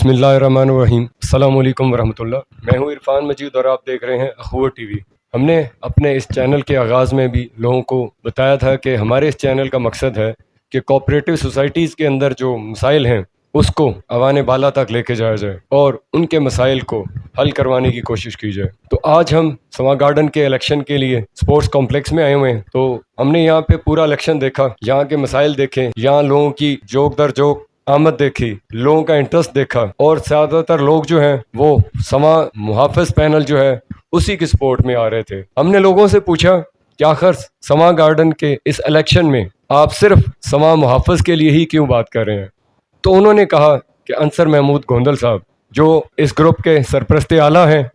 बिस्मिल्लाहिर्रहमानिर्रहीम। अस्सलाम वालेकुम वरहमतुल्लाह। मैं हूँ इरफान मजीद और आप देख रहे हैं अखबार टीवी। हमने अपने इस चैनल के आगाज़ में भी लोगों को बताया था कि हमारे इस चैनल का मकसद है कि कोऑपरेटिव सोसाइटीज़ के अंदर जो मसाइल हैं उसको अवाने बाला तक लेके जाया जाए और उनके मसाइल को हल करवाने की कोशिश की जाए। तो आज हम समा गार्डन के इलेक्शन के लिए स्पोर्ट्स कॉम्प्लेक्स में आए हुए हैं। तो हमने यहाँ पे पूरा इलेक्शन देखा, यहाँ के मसाइल देखे, यहाँ लोगों की जोक दर जोक आमद देखी, लोगों का इंटरेस्ट देखा और ज़्यादातर लोग जो हैं वो समा मुहाफ़िज पैनल जो है उसी की सपोर्ट में आ रहे थे। हमने लोगों से पूछा कि आखिर समा गार्डन के इस इलेक्शन में आप सिर्फ समा मुहाफ़िज के लिए ही क्यों बात कर रहे हैं। तो उन्होंने कहा कि अंसर महमूद गोंदल साहब जो इस ग्रुप के सरपरस्त आला हैं,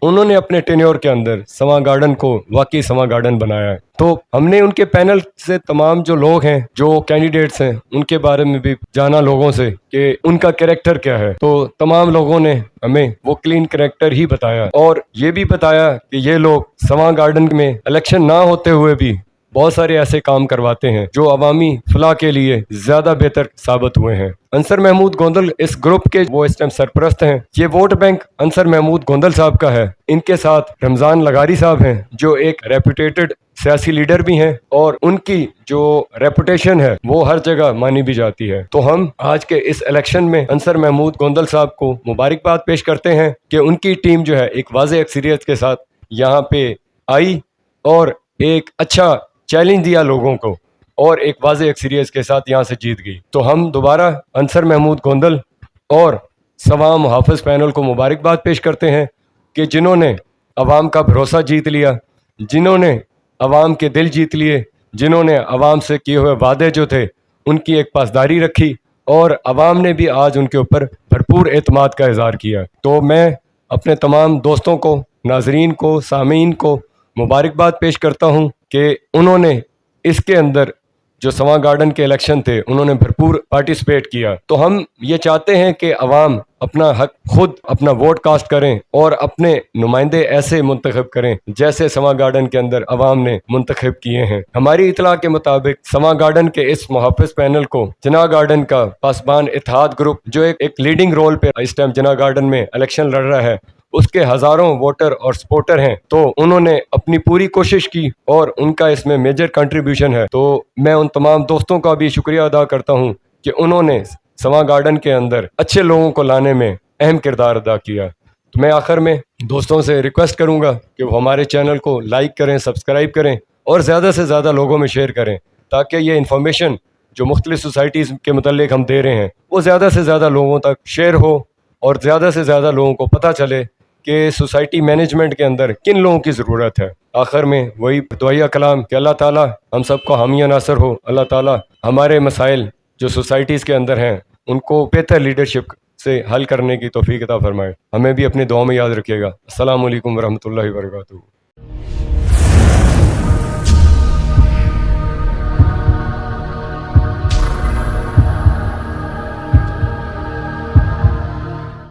उन्होंने अपने टेन्योर के अंदर समा गार्डन को वाकई समा गार्डन बनाया है। तो हमने उनके पैनल से तमाम जो लोग हैं, जो कैंडिडेट्स हैं, उनके बारे में भी जाना लोगों से कि उनका कैरेक्टर क्या है। तो तमाम लोगों ने हमें वो क्लीन कैरेक्टर ही बताया और ये भी बताया कि ये लोग समा गार्डन में इलेक्शन ना होते हुए भी बहुत सारे ऐसे काम करवाते हैं जो अवामी फलाह के लिए ज्यादा बेहतर साबित हुए हैं। अंसर महमूद गोंदल इस ग्रुप के वो इस टाइम सरपरस्त हैं। ये वोट बैंक अंसर महमूद गोंदल साहब का है। इनके साथ रमजान लगारी साहब हैं जो एक रेपुटेटेड सियासी लीडर भी हैं और उनकी जो रेपुटेशन है वो हर जगह मानी भी जाती है। तो हम आज के इस इलेक्शन में अंसर महमूद गोंदल साहब को मुबारकबाद पेश करते हैं कि उनकी टीम जो है एक वाज़ेह अक्सरियत के साथ यहाँ पे आई और एक अच्छा चैलेंज दिया लोगों को और एक वाज़ेह अक्सरियत के साथ यहाँ से जीत गई। तो हम दोबारा अंसर महमूद गोंदल और समा मुहाफ़िज पैनल को मुबारकबाद पेश करते हैं कि जिन्होंने अवाम का भरोसा जीत लिया, जिन्होंने अवाम के दिल जीत लिए, जिन्होंने अवाम से किए हुए वादे जो थे उनकी एक पासदारी रखी और अवाम ने भी आज उनके ऊपर भरपूर एतमाद का इज़हार किया। तो मैं अपने तमाम दोस्तों को, नाजरीन को, सामीन को मुबारकबाद पेश करता हूँ कि उन्होंने इसके अंदर जो समा गार्डन के इलेक्शन थे उन्होंने भरपूर पार्टिसिपेट किया। तो हम ये चाहते हैं कि अवाम अपना हक खुद अपना वोट कास्ट करें और अपने नुमाइंदे ऐसे मुंतखब करें जैसे समा गार्डन के अंदर अवाम ने मुंतखब किए हैं। हमारी इतला के मुताबिक समा गार्डन के इस मुहाफ़िज पैनल को जना गार्डन का पासबान इत्तेहाद ग्रुप जो एक लीडिंग रोल पे इस टाइम जना गार्डन में इलेक्शन लड़ रहा है, उसके हजारों वोटर और सपोर्टर हैं। तो उन्होंने अपनी पूरी कोशिश की और उनका इसमें मेजर कंट्रीब्यूशन है। तो मैं उन तमाम दोस्तों का भी शुक्रिया अदा करता हूं कि उन्होंने समा गार्डन के अंदर अच्छे लोगों को लाने में अहम किरदार अदा किया। तो मैं आखिर में दोस्तों से रिक्वेस्ट करूंगा कि वो हमारे चैनल को लाइक करें, सब्सक्राइब करें और ज़्यादा से ज़्यादा लोगों में शेयर करें ताकि ये इन्फॉर्मेशन जो मुख्तलिफ सोसाइटीज़ के मुतल्लिक हम दे रहे हैं वो ज़्यादा से ज़्यादा लोगों तक शेयर हो और ज़्यादा से ज़्यादा लोगों को पता चले कि सोसाइटी मैनेजमेंट के अंदर किन लोगों की ज़रूरत है। आखिर में वही दुआया कलाम कि अल्लाह ताला हम सबको हामिया नासर हो। अल्लाह ताला हमारे मसाइल जो सोसाइटीज़ के अंदर हैं उनको बेहतर लीडरशिप से हल करने की तौफीक अता फरमाए। हमें भी अपनी दुआ में याद रखिएगा। अस्सलाम वालेकुम वरहमतुल्लाहि वबरकातुहू।